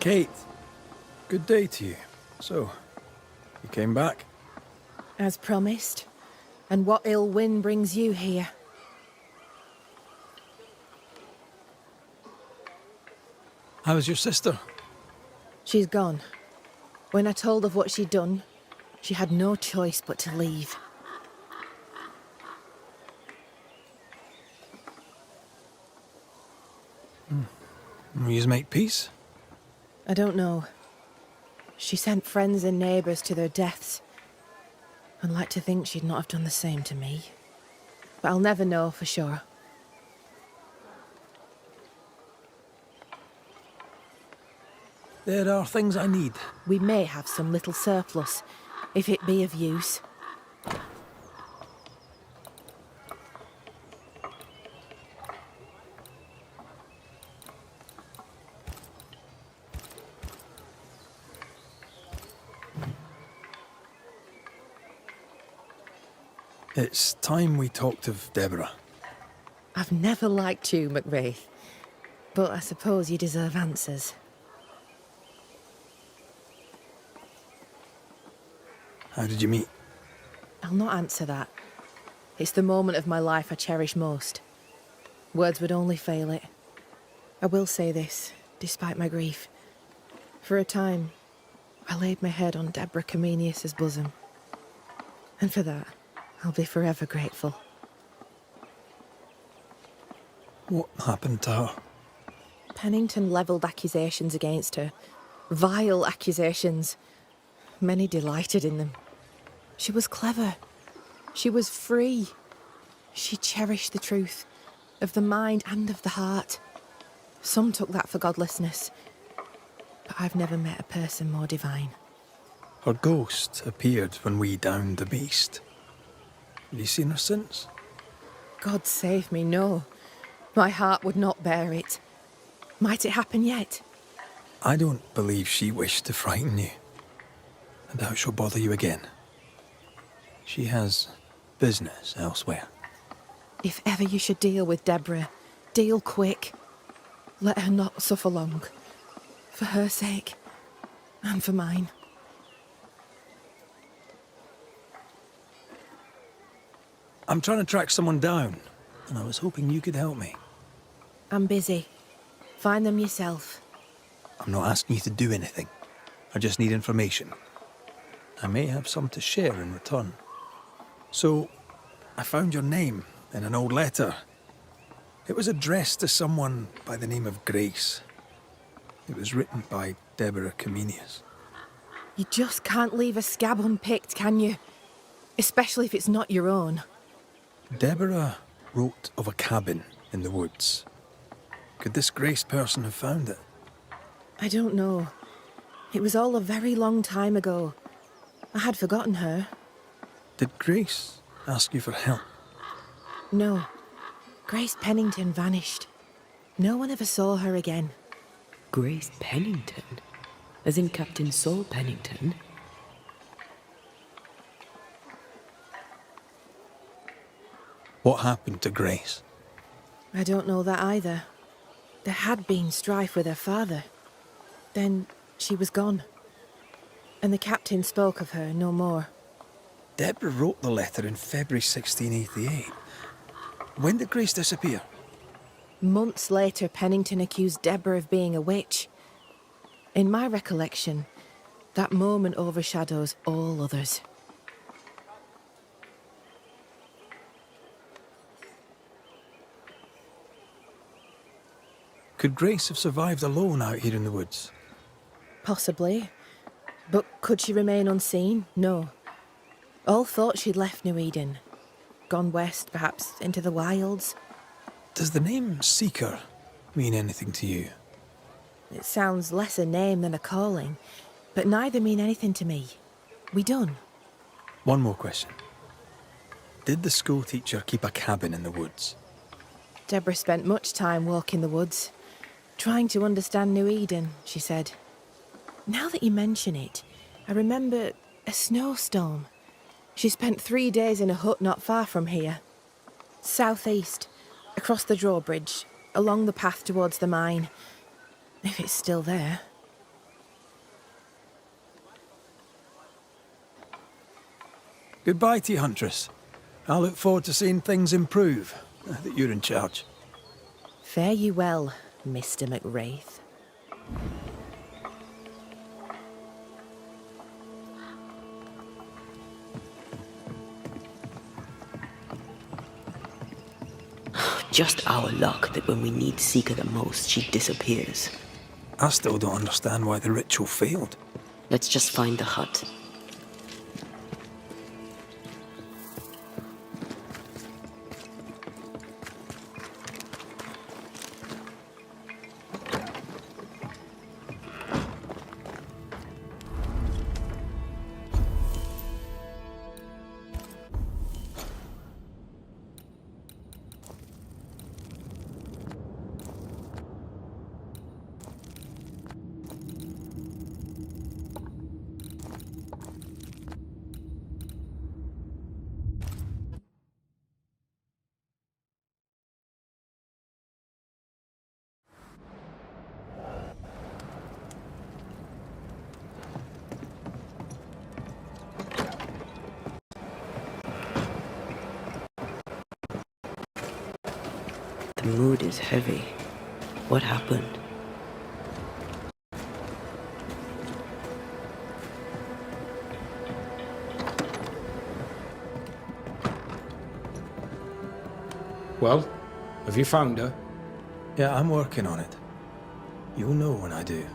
Kate, good day to you. So, you came back? As promised. And what ill wind brings you here? How was your sister? She's gone. When I told of what she'd done, she had no choice but to leave. Will you make peace? I don't know. She sent friends and neighbours to their deaths. I'd like to think she'd not have done the same to me. But I'll never know for sure. There are things I need. We may have some little surplus, if it be of use. It's time we talked of Deborah. I've never liked you, Mac Raith. But I suppose you deserve answers. How did you meet? I'll not answer that. It's the moment of my life I cherish most. Words would only fail it. I will say this, despite my grief. For a time, I laid my head on Deborah Comenius's bosom. And for that, I'll be forever grateful. What happened to her? Pennington levelled accusations against her. Vile accusations. Many delighted in them. She was clever. She was free. She cherished the truth, of the mind and of the heart. Some took that for godlessness, but I've never met a person more divine. Her ghost appeared when we downed the beast. Have you seen her since? God save me, no. My heart would not bear it. Might it happen yet? I don't believe she wished to frighten you. I doubt she'll bother you again. She has business elsewhere. If ever you should deal with Deborah, deal quick. Let her not suffer long. For her sake, and for mine. I'm trying to track someone down, and I was hoping you could help me. I'm busy. Find them yourself. I'm not asking you to do anything. I just need information. I may have some to share in return. So, I found your name in an old letter. It was addressed to someone by the name of Grace. It was written by Deborah Comenius. You just can't leave a scab unpicked, can you? Especially if it's not your own. Deborah wrote of a cabin in the woods. Could this Grace person have found it? I don't know. It was all a very long time ago. I had forgotten her. Did Grace ask you for help? No. Grace Pennington vanished. No one ever saw her again. Grace Pennington? As in Captain Saul Pennington? What happened to Grace? I don't know that either. There had been strife with her father. Then she was gone. And the captain spoke of her no more. Deborah wrote the letter in February 1688. When did Grace disappear? Months later, Pennington accused Deborah of being a witch. In my recollection, that moment overshadows all others. Could Grace have survived alone out here in the woods? Possibly. But could she remain unseen? No. All thought she'd left New Eden. Gone west, perhaps, into the wilds. Does the name Seeker mean anything to you? It sounds less a name than a calling, but neither mean anything to me. We done. One more question. Did the school teacher keep a cabin in the woods? Deborah spent much time walking the woods, trying to understand New Eden, she said. Now that you mention it, I remember a snowstorm. She spent 3 days in a hut not far from here. Southeast, across the drawbridge, along the path towards the mine. If it's still there. Goodbye to you, Huntress. I look forward to seeing things improve, now that you're in charge. Fare you well, Mr. McWraith. Just our luck that when we need Seeker the most, she disappears. I still don't understand why the ritual failed. Let's just find the hut. The mood is heavy. What happened? Well, have you found her? Yeah, I'm working on it. You'll know when I do.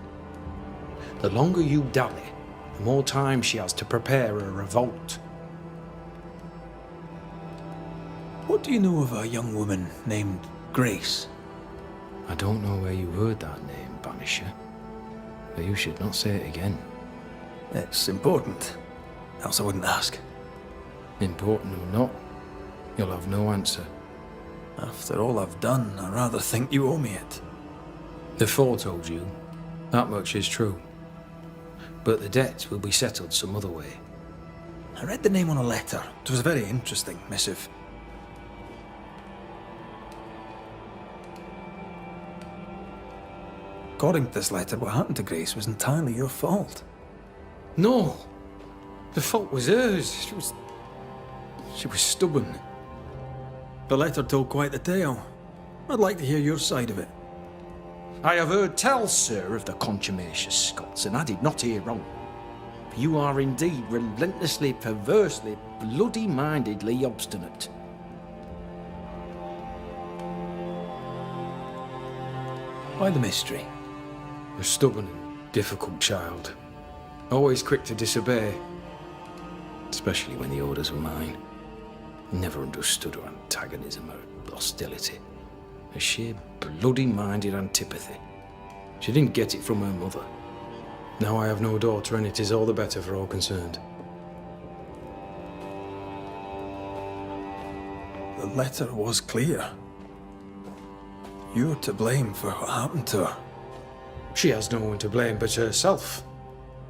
The longer you dally, the more time she has to prepare a revolt. What do you know of a young woman named Grace? I don't know where you heard that name, Banisher, but you should not say it again. It's important, else I wouldn't ask. Important or not, you'll have no answer. After all I've done, I rather think you owe me it. The Four told you, that much is true. But the debt will be settled some other way. I read the name on a letter. It was a very interesting missive. According to this letter, what happened to Grace was entirely your fault. No! The fault was hers. She was stubborn. The letter told quite the tale. I'd like to hear your side of it. I have heard tell, sir, of the contumacious Scots, and I did not hear wrong. For you are indeed relentlessly, perversely, bloody-mindedly obstinate. Why the mystery? A stubborn and difficult child. Always quick to disobey. Especially when the orders were mine. Never understood her antagonism or hostility. A sheer bloody-minded antipathy. She didn't get it from her mother. Now I have no daughter, and it is all the better for all concerned. The letter was clear. You're to blame for what happened to her. She has no one to blame but herself.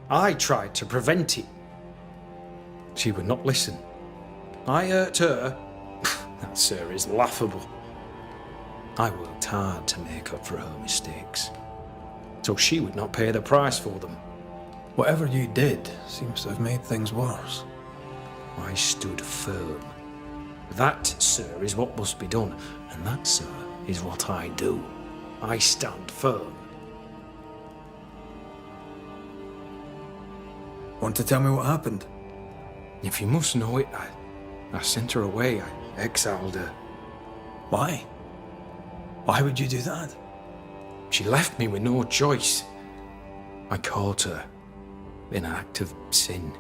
I tried to prevent it. She would not listen. I hurt her. That, sir, is laughable. I worked hard to make up for her mistakes, so she would not pay the price for them. Whatever you did seems to have made things worse. I stood firm. That, sir, is what must be done, and that, sir, is what I do. I stand firm. Want to tell me what happened? If you must know it, I sent her away. I exiled her. Why? Why would you do that? She left me with no choice. I caught her in an act of sin.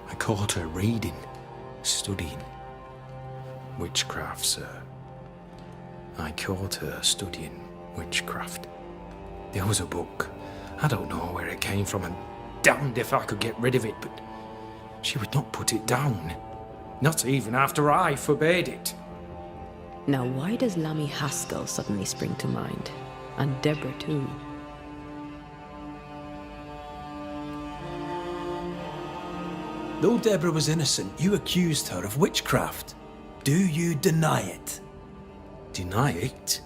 I caught her reading, studying. Witchcraft, sir. I caught her studying witchcraft. There was a book. I don't know where it came from, and damned if I could get rid of it, but she would not put it down. Not even after I forbade it. Now, why does Lammy Haskell suddenly spring to mind? And Deborah, too. Though Deborah was innocent, you accused her of witchcraft. Do you deny it? Deny it?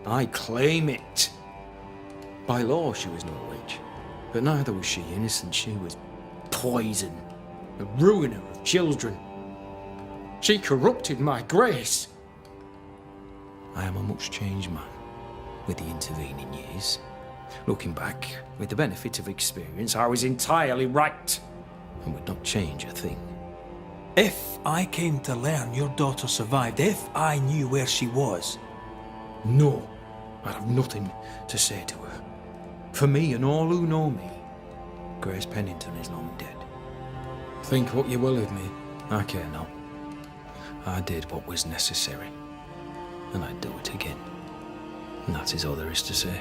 I claim it. By law, she was no witch. But neither was she innocent. She was poison. A ruiner of children. She corrupted my grace. I am a much changed man with the intervening years. Looking back, with the benefit of experience, I was entirely right and would not change a thing. If I came to learn your daughter survived, if I knew where she was... No, I'd have nothing to say to her. For me and all who know me, Grace Pennington is long dead. Think what you will of me, I care not. I did what was necessary, and I'd do it again. And that is all there is to say.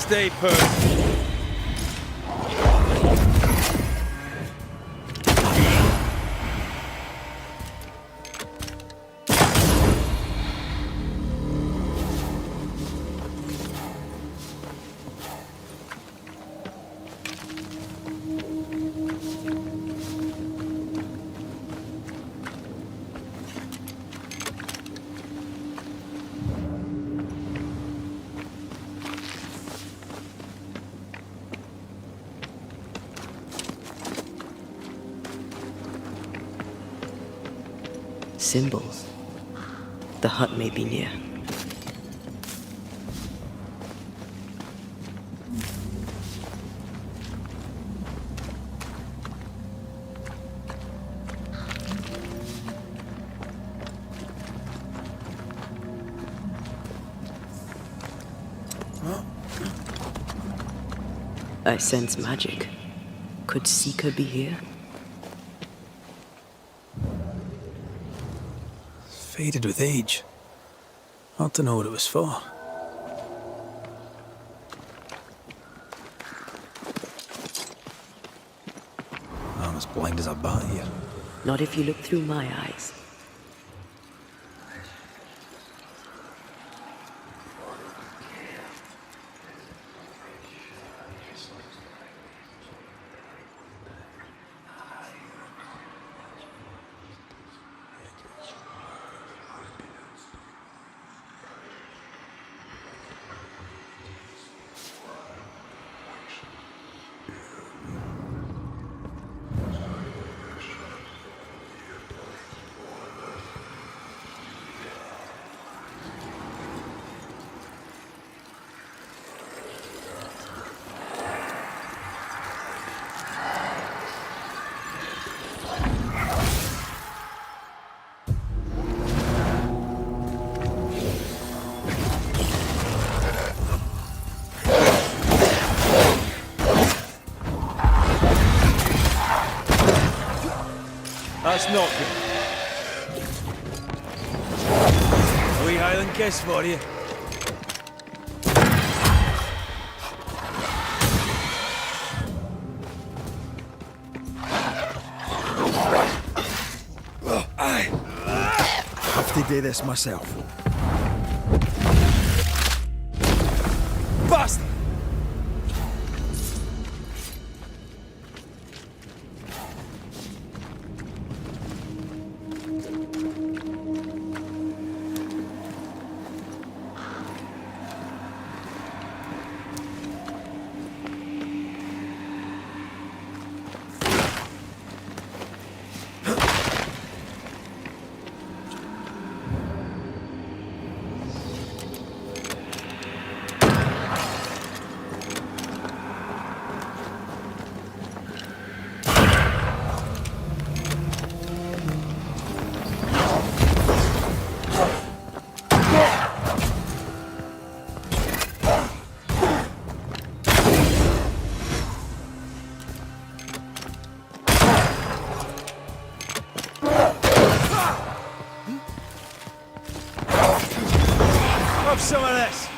Stay put. Symbols. The hut may be near. I sense magic. Could Seeker be here? Faded with age. Hard to know what it was for. I'm as blind as a bat here. Not if you look through my eyes. That's not good. A wee Highland kiss for you. Aye. Have to do this myself. Bastard! Have some of this.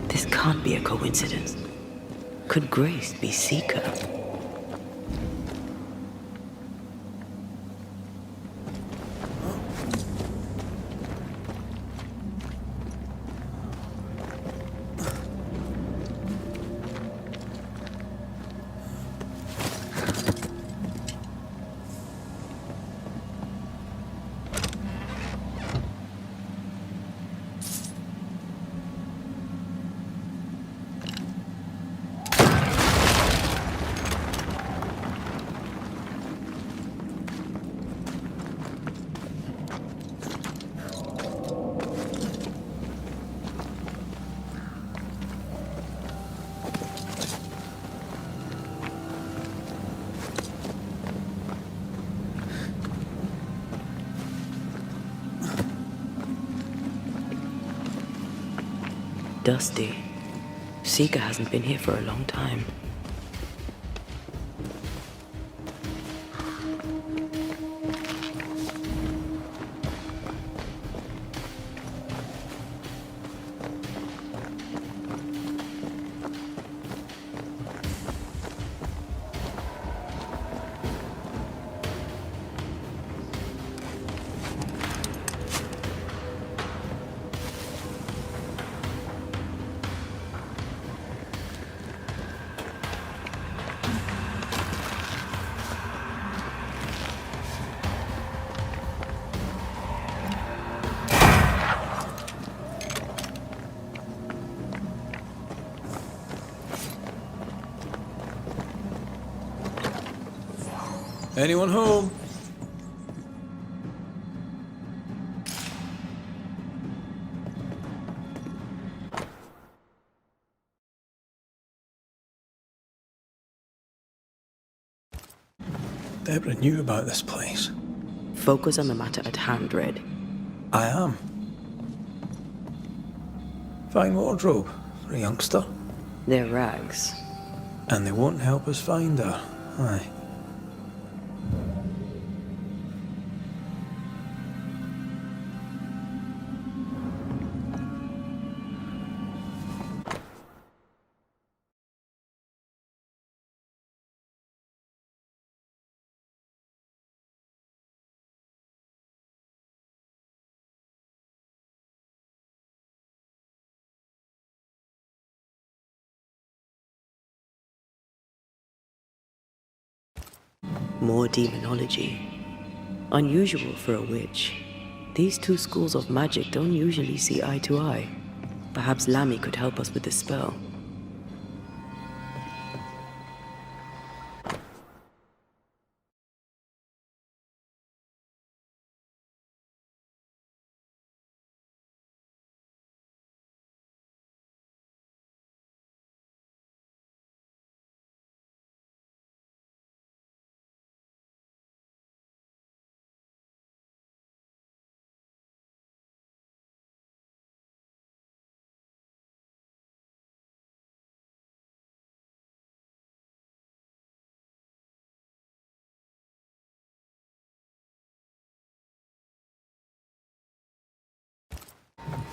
This can't be a coincidence. Could Grace be Seeker? Dusty. Seeker hasn't been here for a long time. Anyone home? Deborah knew about this place. Focus on the matter at hand, Red. I am. Fine wardrobe for a youngster. They're rags. And they won't help us find her. Aye. More demonology. Unusual for a witch. These two schools of magic don't usually see eye to eye. Perhaps Lammy could help us with the spell.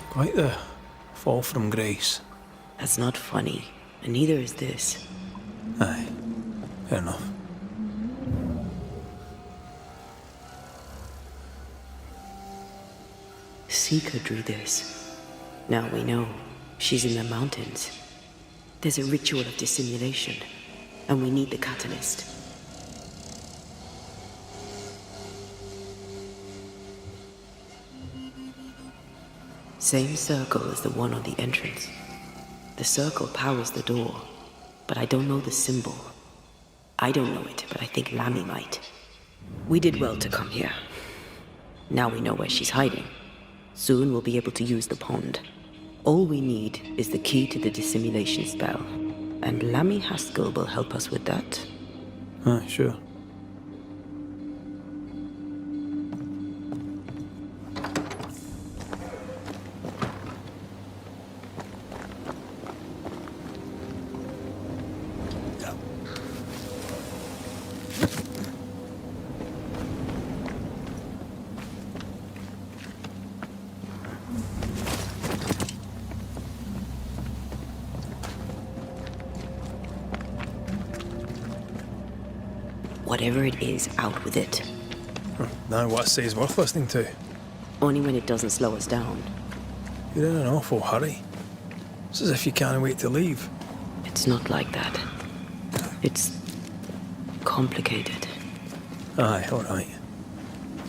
Quite the fall from grace. That's not funny, and neither is this. Aye, fair enough. Seeker drew this. Now we know. She's in the mountains. There's a ritual of dissimulation, and we need the catalyst. Same circle as the one on the entrance. The circle powers the door, but I don't know the symbol. I don't know it, but I think Lammy might. We did well to come here. Now we know where she's hiding. Soon we'll be able to use the pond. All we need is the key to the dissimulation spell, and Lammy Haskell will help us with that. Aye, sure. Whatever it is, out with it. Now what I say is worth listening to. Only when it doesn't slow us down. You're in an awful hurry. It's as if you can't wait to leave. It's not like that. It's complicated. Aye, all right.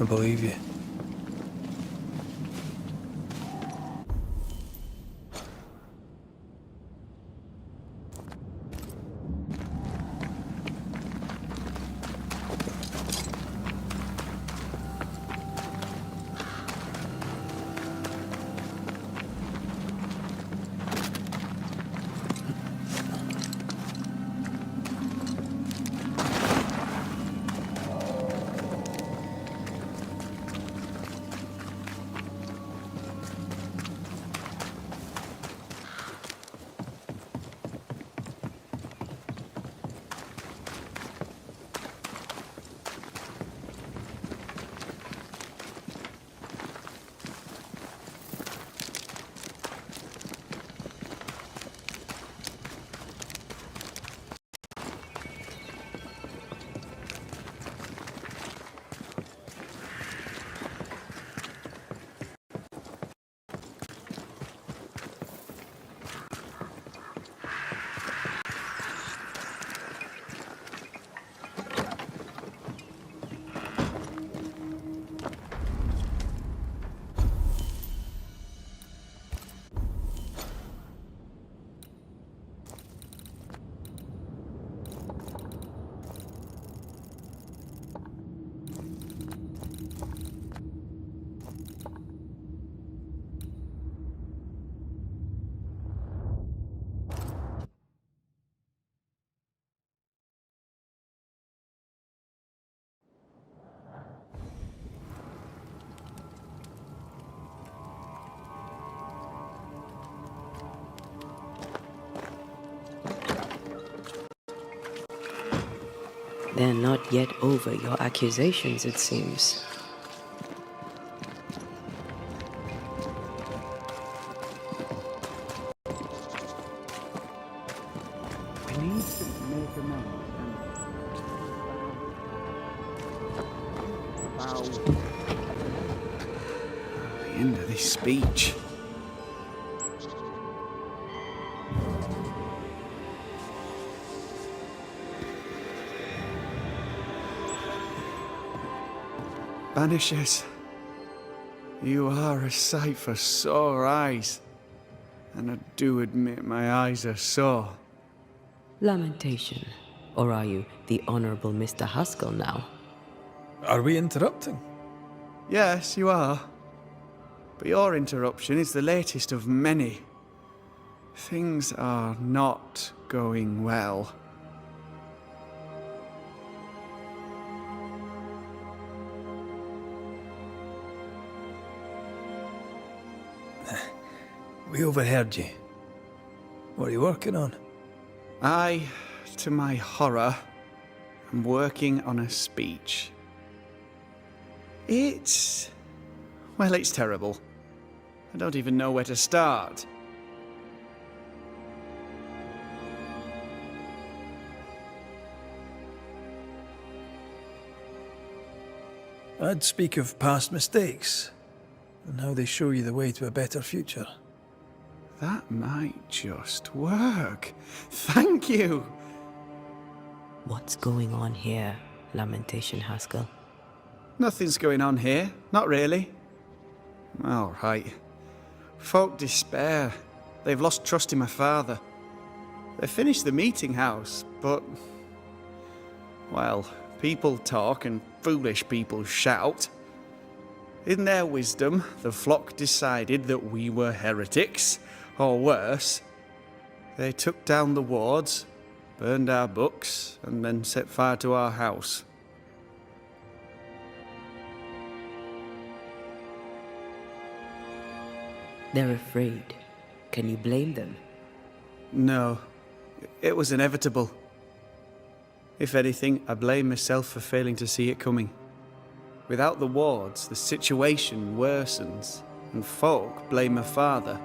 I believe you. They're not yet over your accusations, it seems. I need to make amends and bow. The end of this speech. Banishers, you are a sight for sore eyes, and I do admit my eyes are sore. Lamentation. Or are you the Honorable Mr. Haskell now? Are we interrupting? Yes, you are. But your interruption is the latest of many. Things are not going well. We overheard you. What are you working on? I, to my horror, am working on a speech. It's terrible. I don't even know where to start. I'd speak of past mistakes and how they show you the way to a better future. That might just work. Thank you! What's going on here, Lamentation Haskell? Nothing's going on here. Not really. All right. Folk despair. They've lost trust in my father. They finished the meeting house, but... well, people talk and foolish people shout. In their wisdom, the flock decided that we were heretics, or worse. They took down the wards, burned our books, and then set fire to our house. They're afraid. Can you blame them? No, it was inevitable. If anything, I blame myself for failing to see it coming. Without the wards, the situation worsens, and folk blame my father.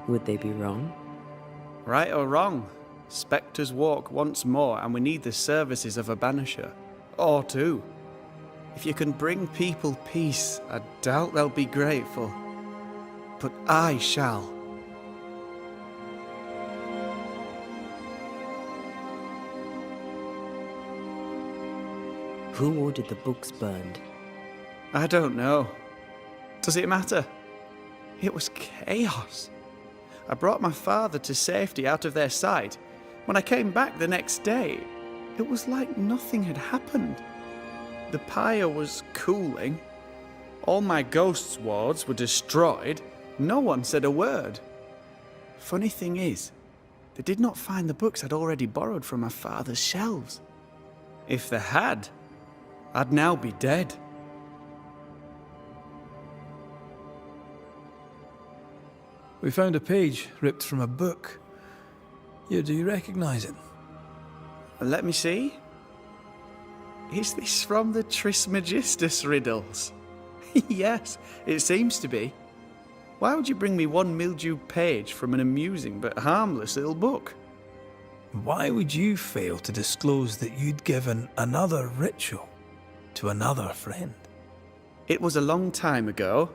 Would they be wrong? Right or wrong, spectres walk once more, and we need the services of a banisher. Or two. If you can bring people peace, I doubt they'll be grateful. But I shall. Who ordered the books burned? I don't know. Does it matter? It was chaos. I brought my father to safety out of their sight. When I came back the next day, it was like nothing had happened. The pyre was cooling. All my ghosts' wards were destroyed. No one said a word. Funny thing is, they did not find the books I'd already borrowed from my father's shelves. If they had, I'd now be dead. We found a page ripped from a book. Do you recognize it? Let me see. Is this from the Trismegistus riddles? Yes, it seems to be. Why would you bring me one mildewed page from an amusing but harmless little book? Why would you fail to disclose that you'd given another ritual to another friend? It was a long time ago.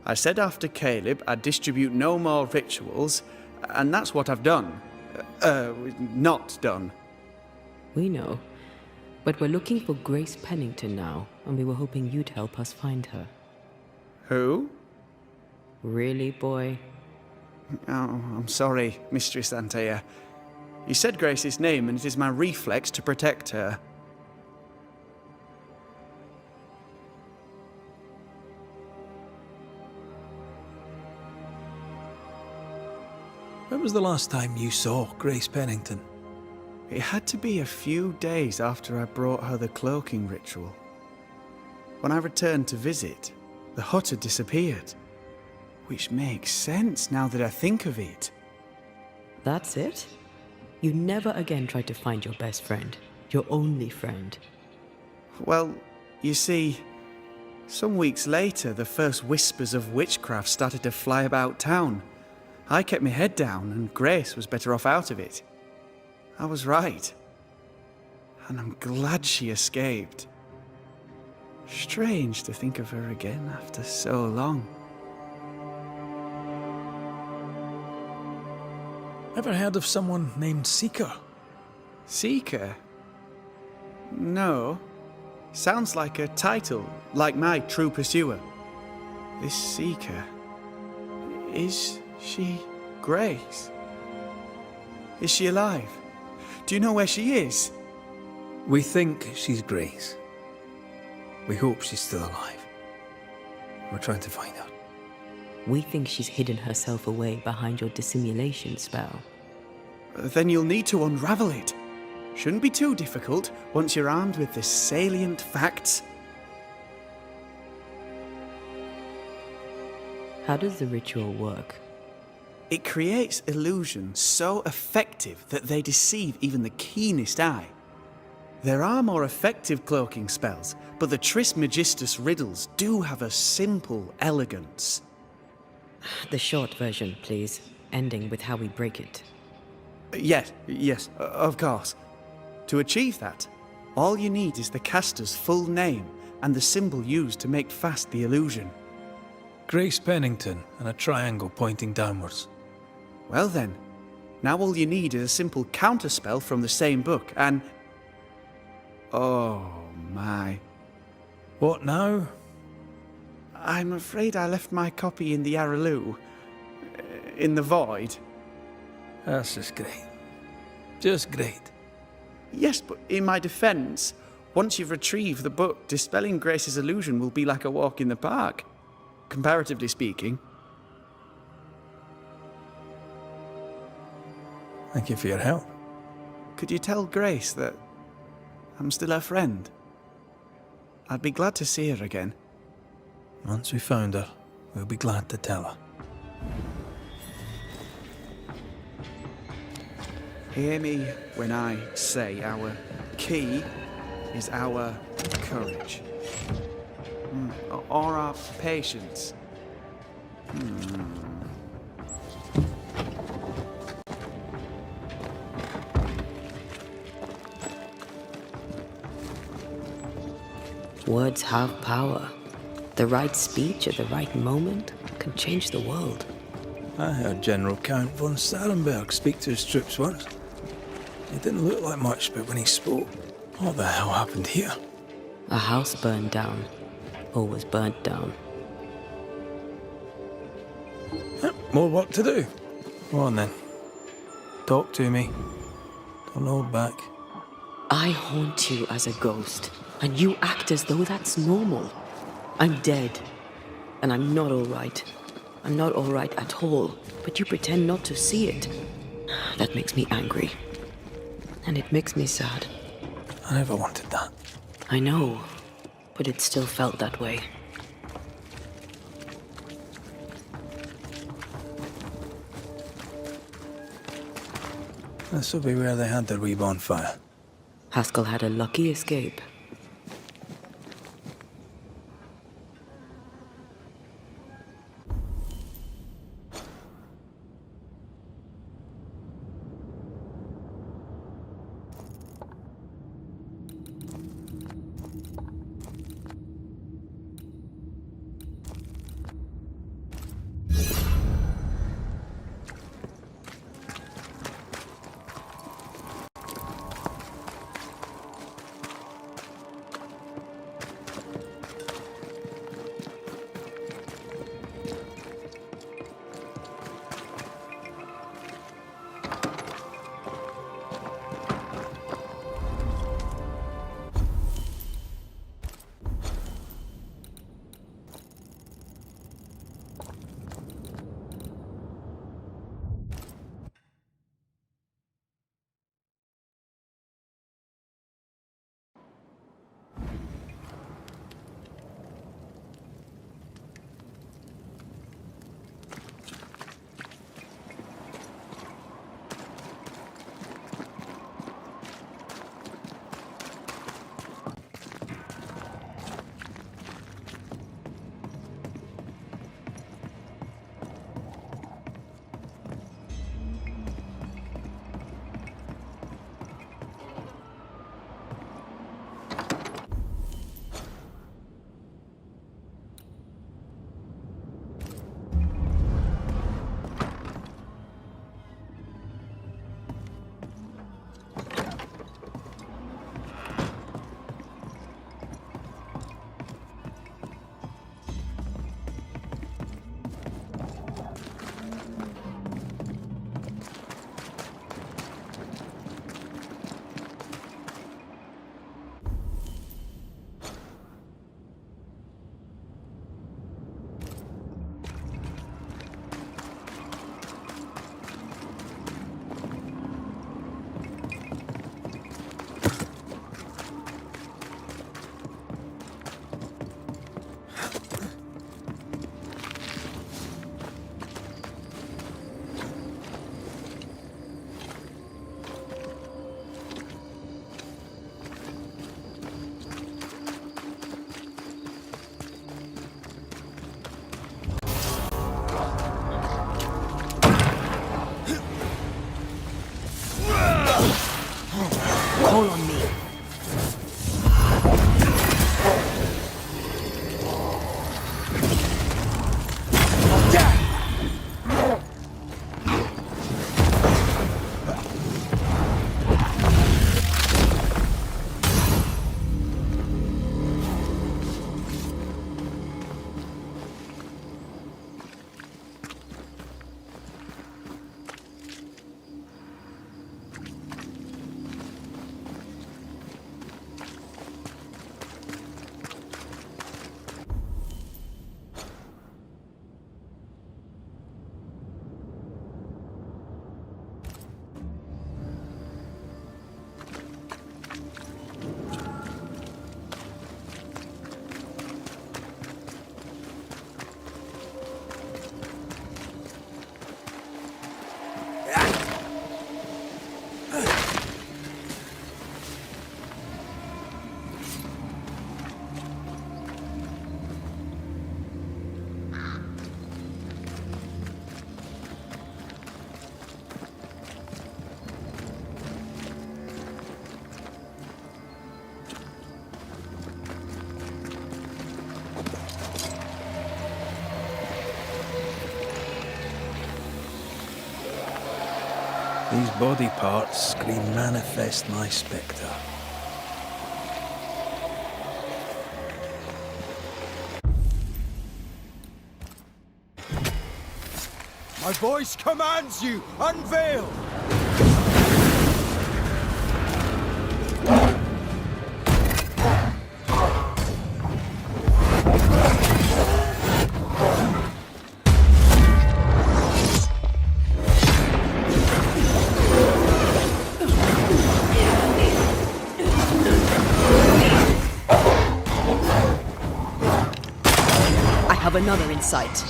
I said after Caleb I'd distribute no more rituals, and that's what I've done. Not done. We know. But we're looking for Grace Pennington now, and we were hoping you'd help us find her. Who? Really, boy? Oh, I'm sorry, Mistress Antea. You said Grace's name, and it is my reflex to protect her. When was the last time you saw Grace Pennington? It had to be a few days after I brought her the cloaking ritual. When I returned to visit, the hut had disappeared. Which makes sense now that I think of it. That's it? You never again tried to find your best friend? Your only friend. Well, you see, some weeks later, the first whispers of witchcraft started to fly about town. I kept my head down, and Grace was better off out of it. I was right. And I'm glad she escaped. Strange to think of her again after so long. Ever heard of someone named Seeker? Seeker? No. Sounds like a title, like my true pursuer. This Seeker... Is she Grace? Is she alive? Do you know where she is? We think she's Grace. We hope she's still alive. We're trying to find out. We think she's hidden herself away behind your dissimulation spell. Then you'll need to unravel it. Shouldn't be too difficult once you're armed with the salient facts. How does the ritual work? It creates illusions so effective that they deceive even the keenest eye. There are more effective cloaking spells, but the Trismegistus riddles do have a simple elegance. The short version, please, ending with how we break it. Yes, of course. To achieve that, all you need is the caster's full name and the symbol used to make fast the illusion. Grace Pennington and a triangle pointing downwards. Well then, now all you need is a simple counterspell from the same book and... Oh my. What now? I'm afraid I left my copy in the Araloo. In the void. That's just great. Just great. Yes, but in my defense, once you've retrieved the book, dispelling Grace's illusion will be like a walk in the park. Comparatively speaking. Thank you for your help. Could you tell Grace that I'm still her friend? I'd be glad to see her again. Once we found her, we'll be glad to tell her. Hear me when I say our key is our courage. Or our patience. Words have power. The right speech at the right moment can change the world. I heard General Count von Sarenberg speak to his troops once. It didn't look like much, but when he spoke, what the hell happened here? A house burned down, or was burnt down. More work to do. Go on then. Talk to me. Don't hold back. I haunt you as a ghost, and you act as though that's normal. I'm dead, and I'm not all right. I'm not all right at all, but you pretend not to see it. That makes me angry. And it makes me sad. I never wanted that. I know, but it still felt that way. This will be where they had their wee bonfire. Haskell had a lucky escape. These body parts scream manifest my spectre. My voice commands you! Unveil! I have another in sight.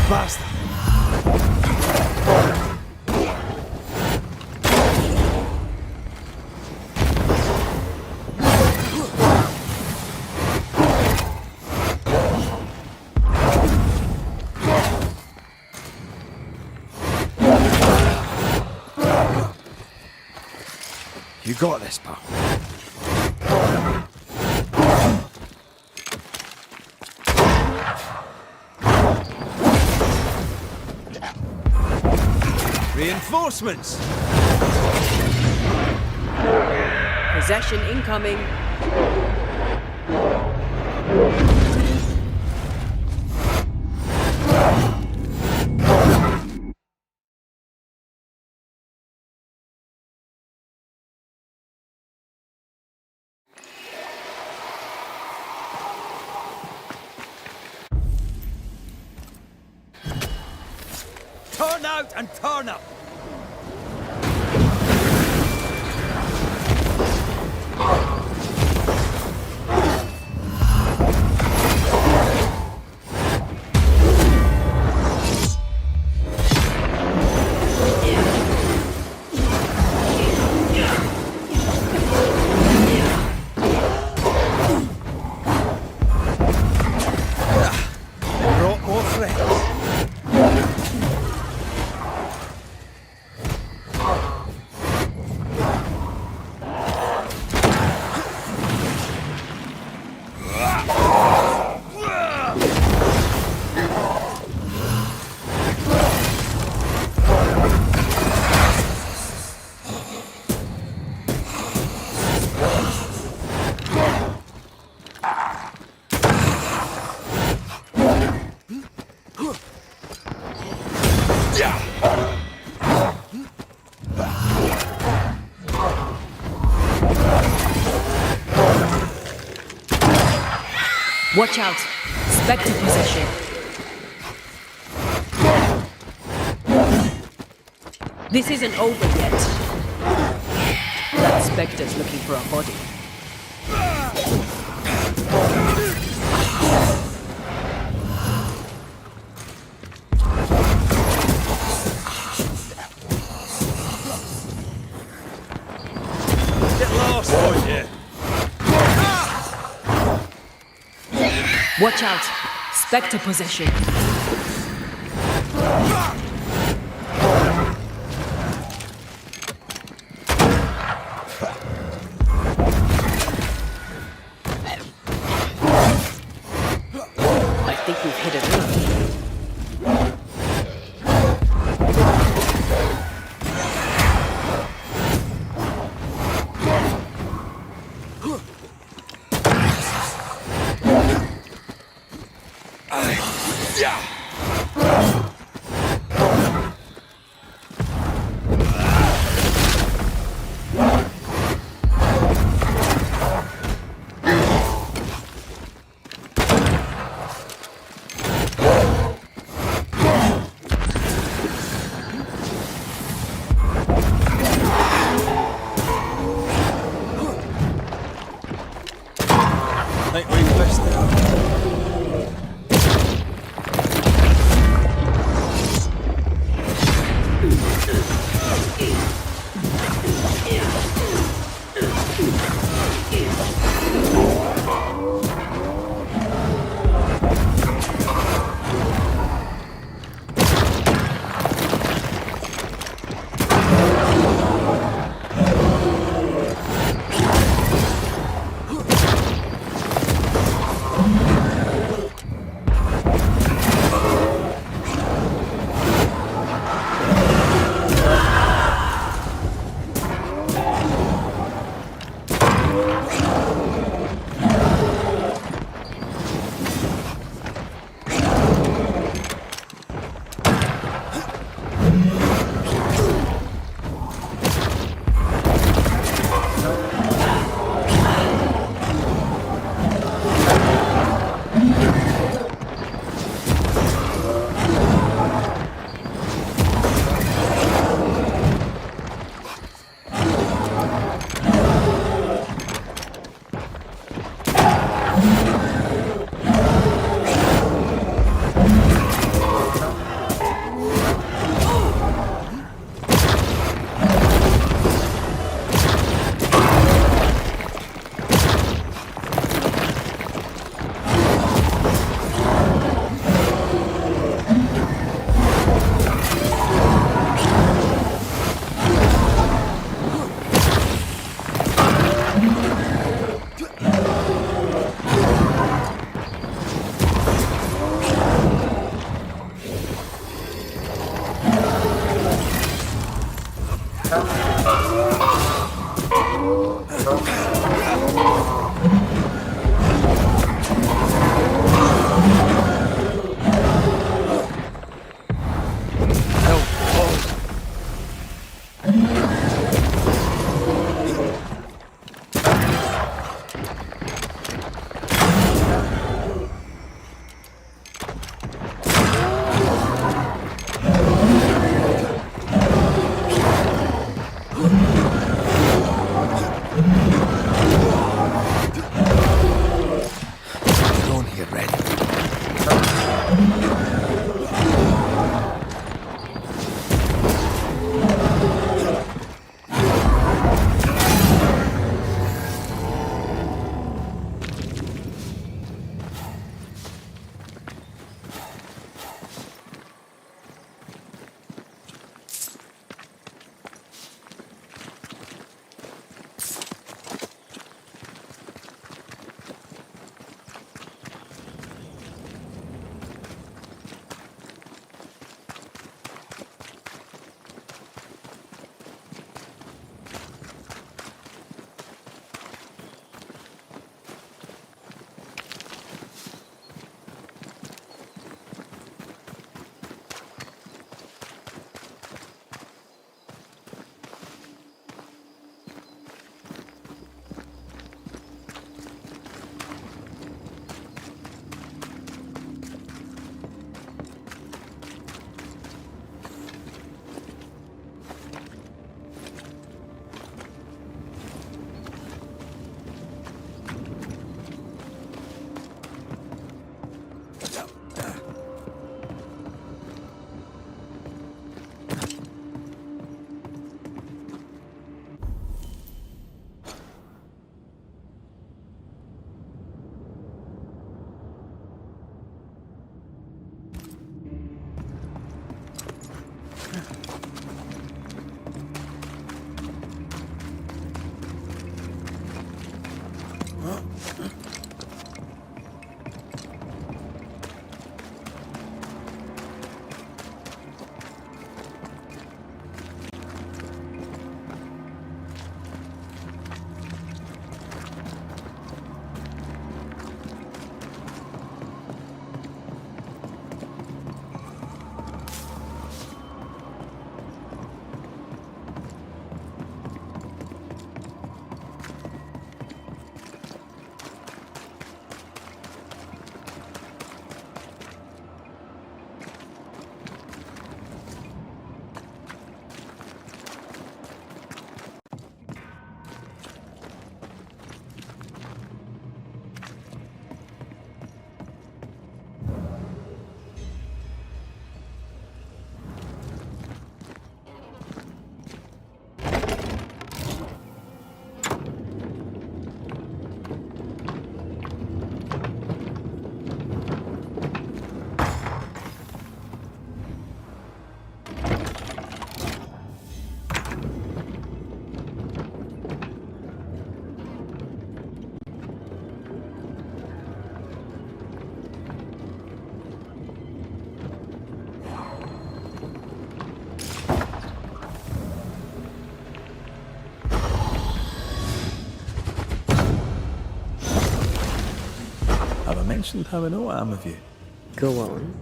Basta! You got this, pal. Reinforcements! Possession incoming. Turn out and turn up! Brought more friends. Watch out! Spectre possession. This isn't over yet. That Spectre's looking for a body. Get lost, won't you? Watch out! Spectre possession. I think we've hit it enough. Think we missed it. Have I mentioned how I know I am of you? Go on.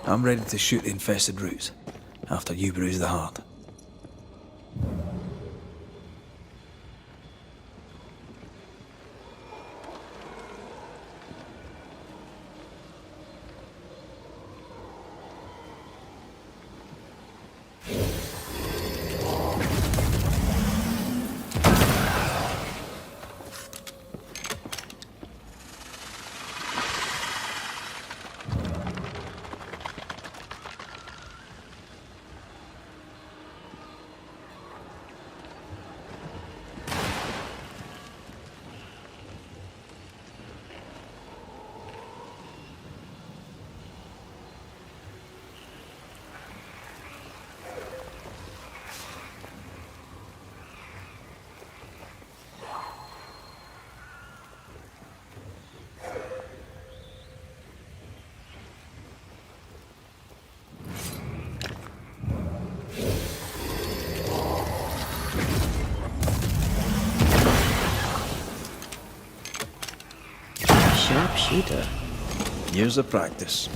I'm ready to shoot the infested roots after you bruise the heart. Sharpshooter. Years of practice.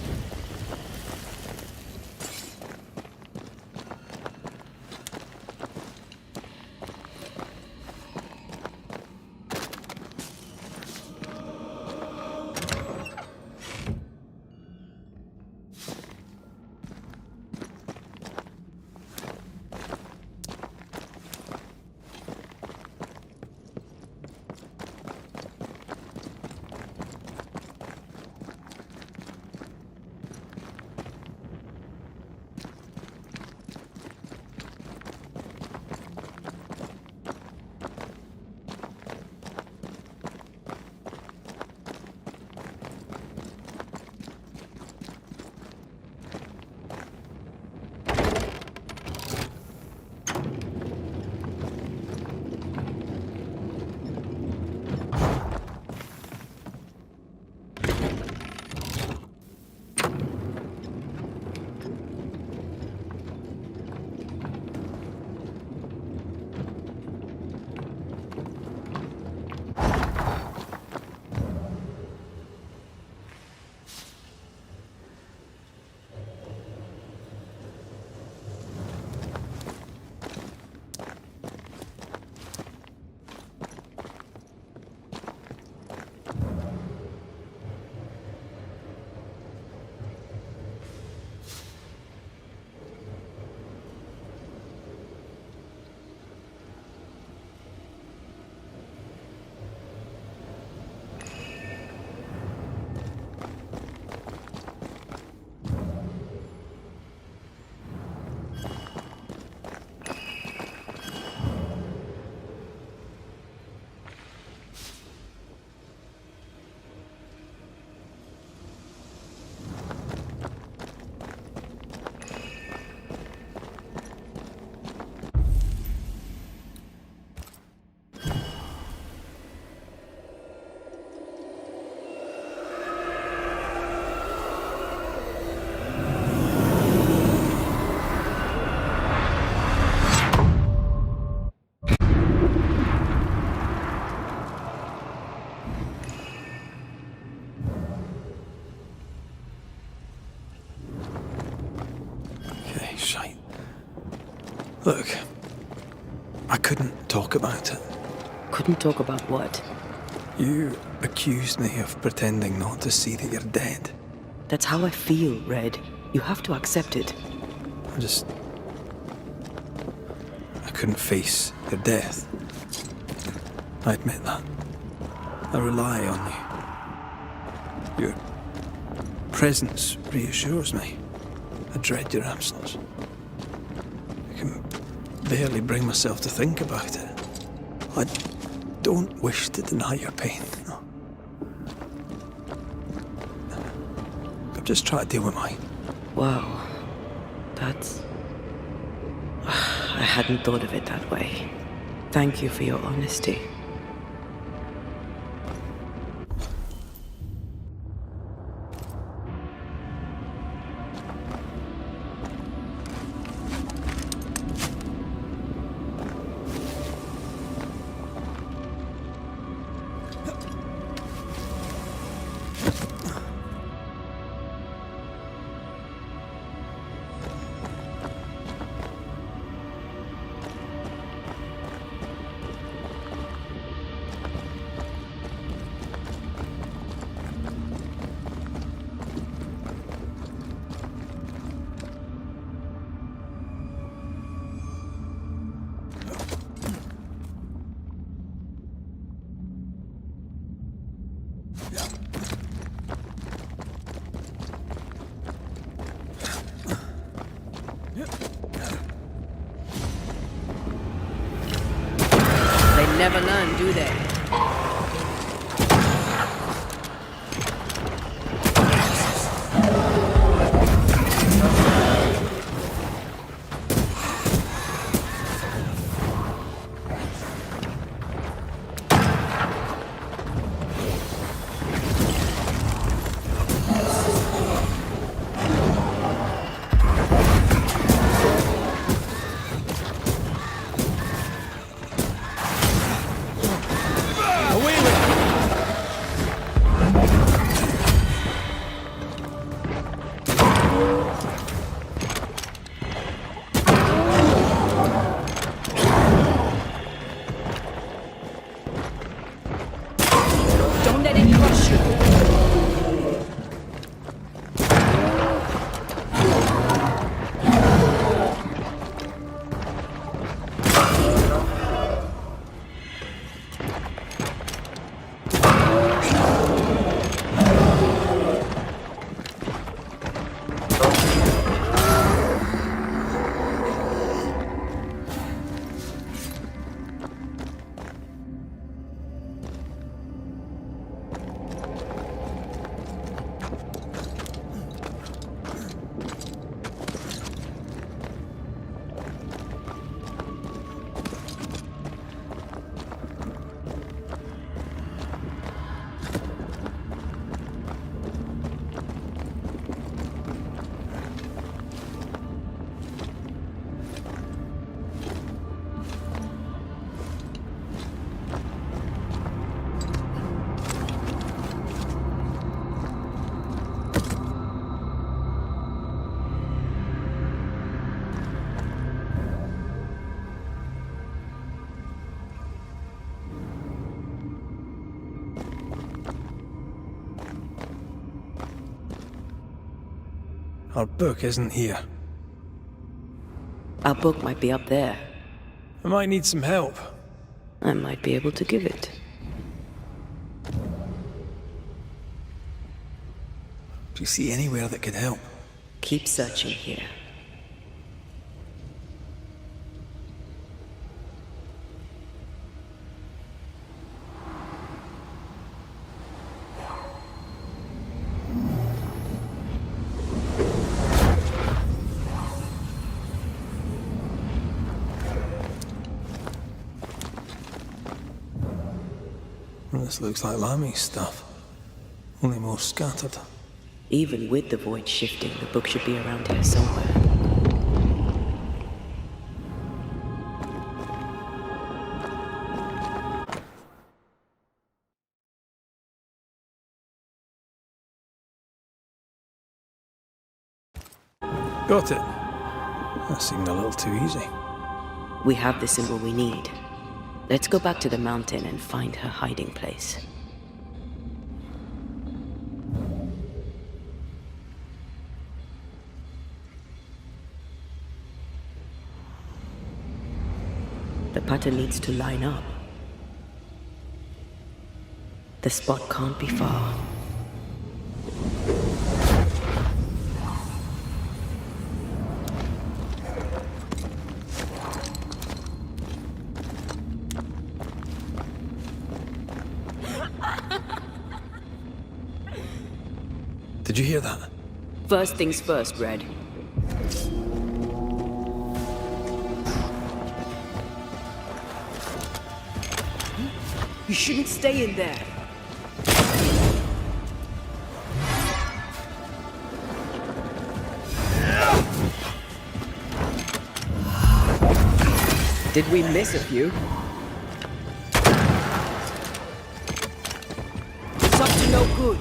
Look, I couldn't talk about it. Couldn't talk about what? You accused me of pretending not to see that you're dead. That's how I feel, Red. You have to accept it. I couldn't face your death. I admit that. I rely on you. Your presence reassures me. I dread your absence. I can barely bring myself to think about it. I don't wish to deny your pain. No. I'm just trying to deal with mine. Wow. That's... I hadn't thought of it that way. Thank you for your honesty. never learn, do they? Our book isn't here. Our book might be up there. I might need some help. I might be able to give it. Do you see anywhere that could help? Keep searching here. This looks like Lami's stuff, only more scattered. Even with the void shifting, the book should be around here somewhere. Got it. That seemed a little too easy. We have the symbol we need. Let's go back to the mountain and find her hiding place. The pattern needs to line up. The spot can't be far. Did you hear that? First things first, Red. You shouldn't stay in there. Did we miss a few? It's up to no good.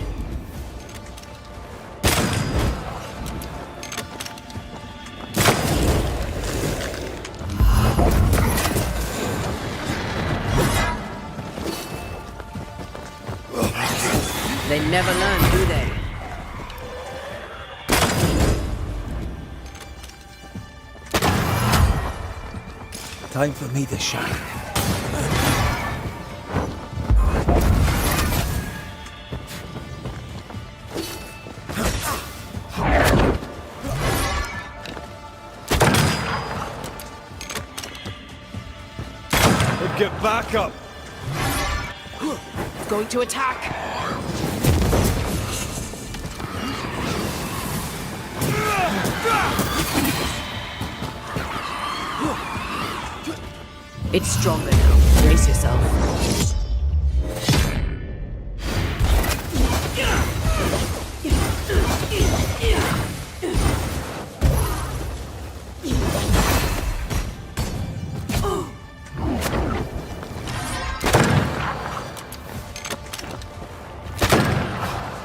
They never learn, do they? Time for me to shine. Get back up! Going to attack! It's stronger now. Brace yourself.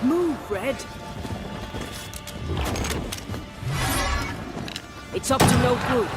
Move, Red. It's up to no good.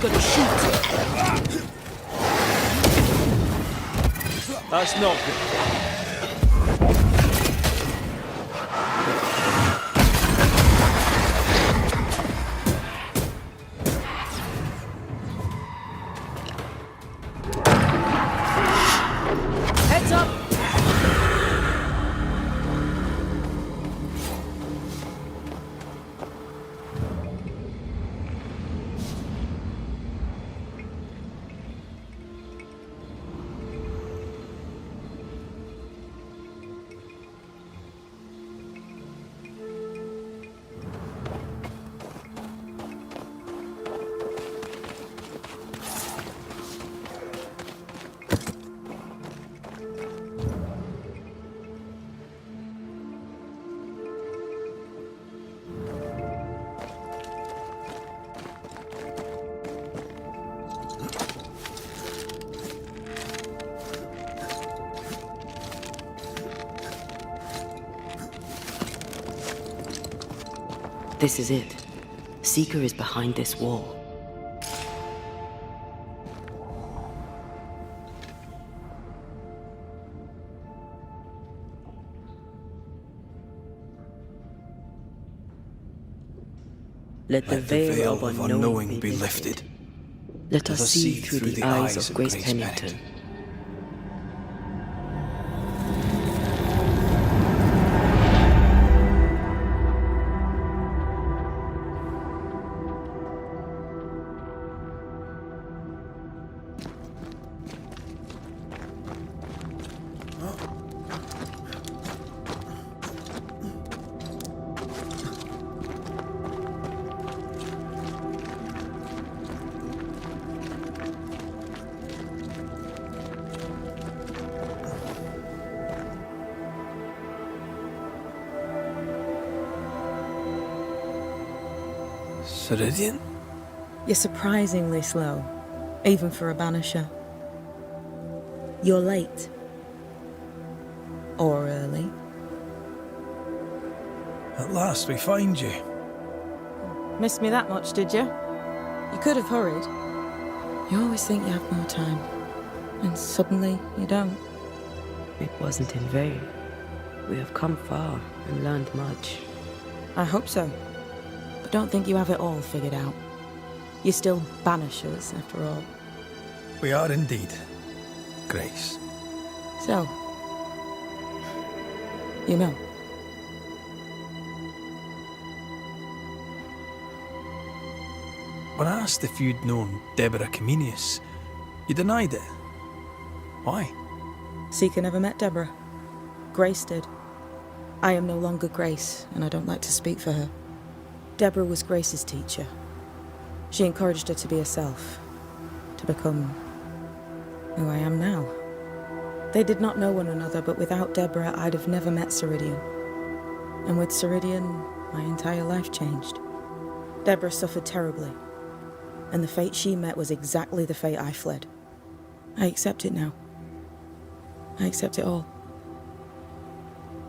gonna shoot. That's not good. Heads up! This is it. Seeker is behind this wall. Let the veil of unknowing be lifted. Let us see through the eyes of Grace Pennington. Ceridian? You're surprisingly slow, even for a banisher. You're late. Or early. At last we find you. Missed me that much, did you? You could have hurried. You always think you have more time, and suddenly you don't. It wasn't in vain. We have come far and learned much. I hope so. But don't think you have it all figured out. You're still banishers, after all. We are indeed, Grace. So, you know. When I asked if you'd known Deborah Comenius, you denied it. Why? Seeker never met Deborah. Grace did. I am no longer Grace, and I don't like to speak for her. Deborah was Grace's teacher. She encouraged her to be herself, to become who I am now. They did not know one another, but without Deborah, I'd have never met Ceridian. And with Ceridian, my entire life changed. Deborah suffered terribly, and the fate she met was exactly the fate I fled. I accept it now. I accept it all.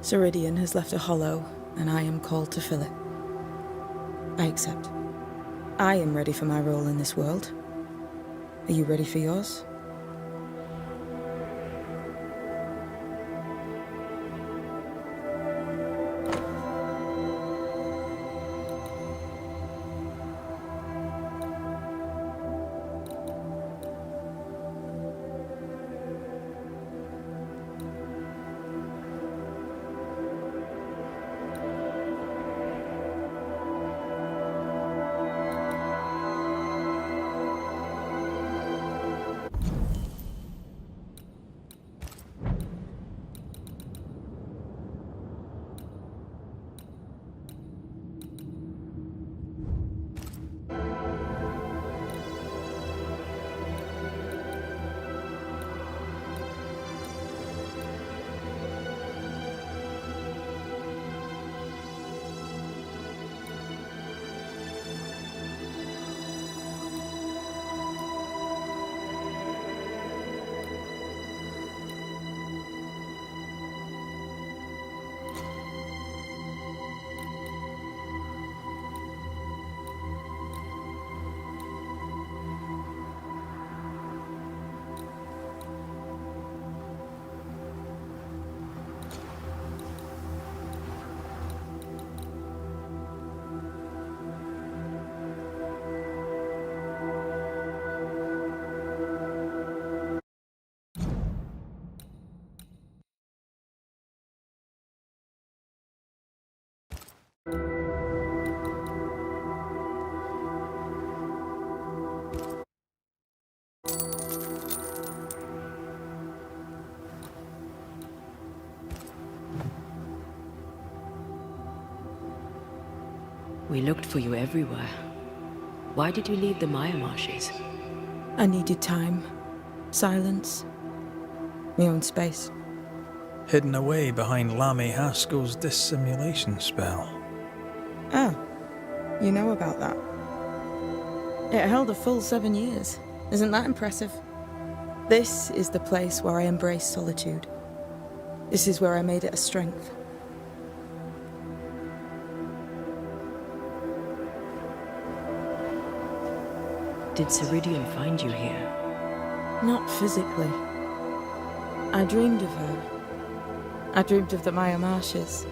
Ceridian has left a hollow, and I am called to fill it. I accept. I am ready for my role in this world. Are you ready for yours? We looked for you everywhere. Why did you leave the Maya marshes? I needed time, silence, my own space. Hidden away behind Lammy Haskell's dissimulation spell. Ah, you know about that. It held a full 7 years. Isn't that impressive? This is the place where I embrace solitude. This is where I made it a strength. Did Ceridian find you here? Not physically. I dreamed of her. I dreamed of the Maya marshes.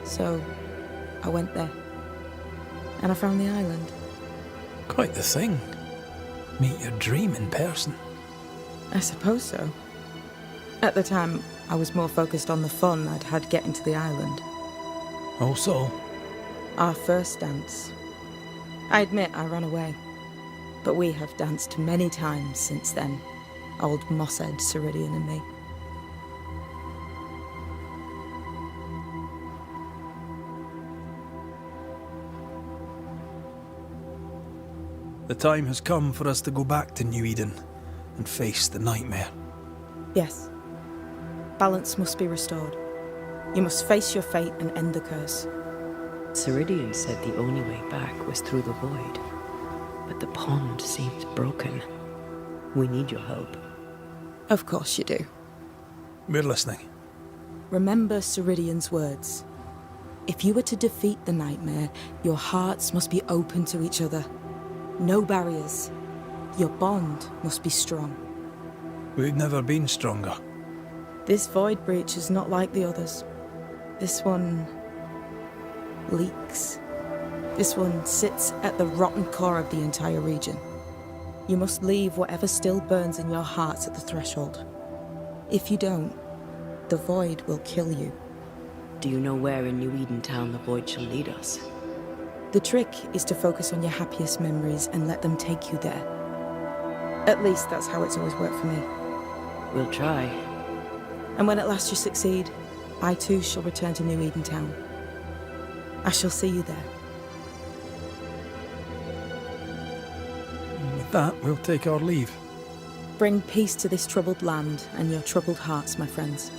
So, I went there. And I found the island. Quite the thing. Meet your dream in person. I suppose so. At the time, I was more focused on the fun I'd had getting to the island. Also, Our first dance. I admit I ran away. But we have danced many times since then. Old Mosshead, Ceridian and me. the time has come for us to go back to New Eden and face the nightmare. Yes. Balance must be restored. You must face your fate and end the curse. Ceridian said the only way back was through the void. But the pond seems broken. We need your help. Of course you do. We're listening. Remember Ceridian's words. If you were to defeat the nightmare, your hearts must be open to each other. No barriers. Your bond must be strong. We've never been stronger. This void breach is not like the others. This one leaks. This one sits at the rotten core of the entire region. You must leave whatever still burns in your hearts at the threshold. If you don't, the void will kill you. Do you know where in New Eden Town the void shall lead us? The trick is to focus on your happiest memories and let them take you there. At least that's how it's always worked for me. We'll try. And when at last you succeed, I too shall return to New Eden Town. I shall see you there. And with that, we'll take our leave. Bring peace to this troubled land and your troubled hearts, my friends.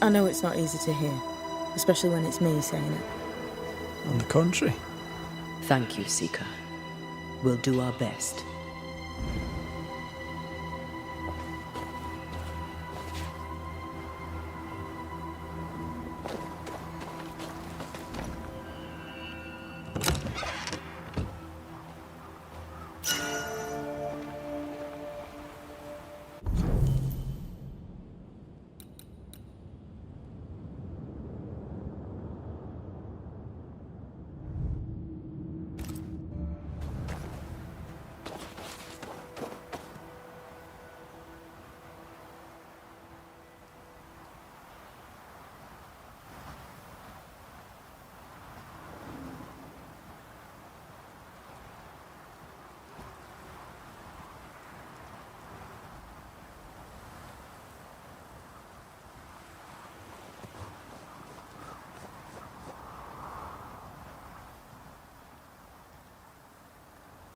I know it's not easy to hear, especially when it's me saying it. On the contrary. Thank you, Seeker. We'll do our best.